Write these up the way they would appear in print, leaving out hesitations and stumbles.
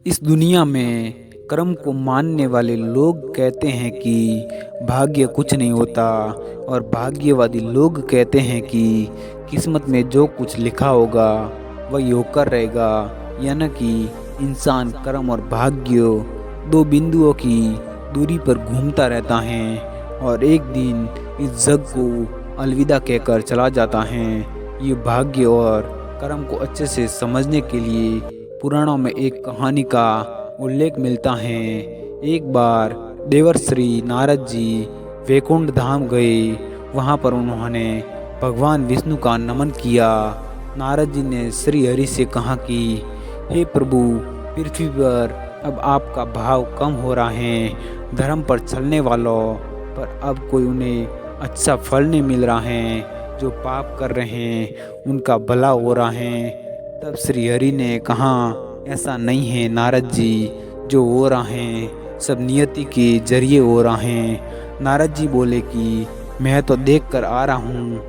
इस दुनिया में कर्म को मानने वाले लोग कहते हैं कि भाग्य कुछ नहीं होता, और भाग्यवादी लोग कहते हैं कि किस्मत में जो कुछ लिखा होगा वही होकर रहेगा। यानी कि इंसान कर्म और भाग्य दो बिंदुओं की दूरी पर घूमता रहता है और एक दिन इस जग को अलविदा कहकर चला जाता है। ये भाग्य और कर्म को अच्छे से समझने के लिए पुराणों में एक कहानी का उल्लेख मिलता है। एक बार देवर्षि नारद जी वैकुंठ धाम गए। वहाँ पर उन्होंने भगवान विष्णु का नमन किया। नारद जी ने श्री हरि से कहा कि हे प्रभु, पृथ्वी पर अब आपका भाव कम हो रहा है। धर्म पर चलने वालों पर अब कोई उन्हें अच्छा फल नहीं मिल रहा है। जो पाप कर रहे हैं उनका भला हो रहा है। तब श्री हरि ने कहा, ऐसा नहीं है नारद जी, जो हो रहा है सब नियति के जरिए हो रहा है। नारद जी बोले कि मैं तो देख कर आ रहा हूँ,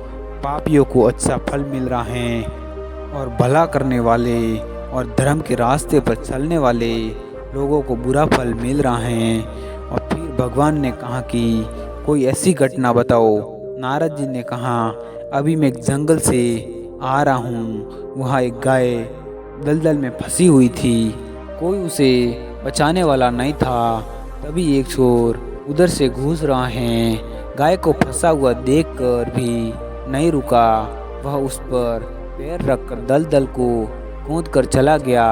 पापियों को अच्छा फल मिल रहा है और भला करने वाले और धर्म के रास्ते पर चलने वाले लोगों को बुरा फल मिल रहा है। और फिर भगवान ने कहा कि कोई ऐसी घटना बताओ। नारद जी ने कहा, अभी मैं एक जंगल से आ रहा हूँ, वहाँ एक गाय दलदल में फंसी हुई थी। कोई उसे बचाने वाला नहीं था। तभी एक चोर उधर से घुस रहा है। गाय को फंसा हुआ देखकर भी नहीं रुका। वह उस पर पैर रखकर दलदल को कूद कर चला गया।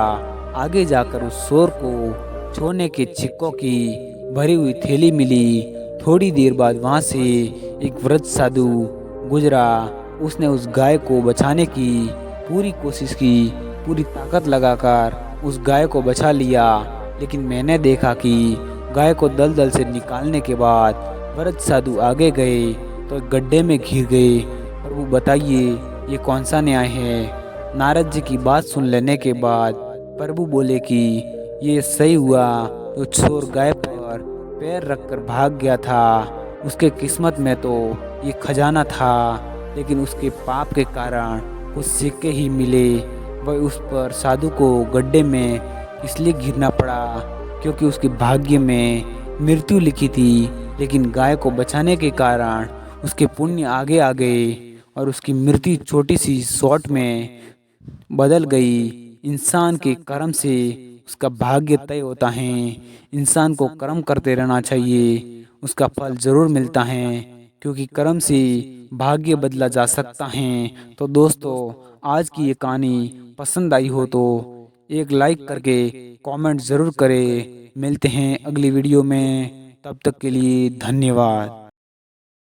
आगे जाकर उस चोर को सोने के सिक्कों की भरी हुई थैली मिली। थोड़ी देर बाद वहाँ से एक वृद्ध साधु गुजरा। उसने उस गाय को बचाने की पूरी कोशिश की, पूरी ताकत लगाकर उस गाय को बचा लिया। लेकिन मैंने देखा कि गाय को दलदल से निकालने के बाद वृद्ध साधु आगे गए तो एक गड्ढे में घिर गए। प्रभु बताइए, ये कौन सा न्याय है। नारद जी की बात सुन लेने के बाद प्रभु बोले कि ये सही हुआ। जो चोर गाय पर पैर रखकर भाग गया था, उसके किस्मत में तो ये खजाना था, लेकिन उसके पाप के कारण कुछ सिक्के ही मिले। वह उस पर साधु को गड्ढे में इसलिए गिरना पड़ा क्योंकि उसके भाग्य में मृत्यु लिखी थी। लेकिन गाय को बचाने के कारण उसके पुण्य आगे आ गए और उसकी मृत्यु छोटी सी शॉट में बदल गई। इंसान के कर्म से उसका भाग्य तय होता है। इंसान को कर्म करते रहना चाहिए, उसका फल जरूर मिलता है, क्योंकि कर्म से भाग्य बदला जा सकता है। तो दोस्तों, आज की ये कहानी पसंद आई हो तो एक लाइक करके कमेंट ज़रूर करें। मिलते हैं अगली वीडियो में, तब तक के लिए धन्यवाद।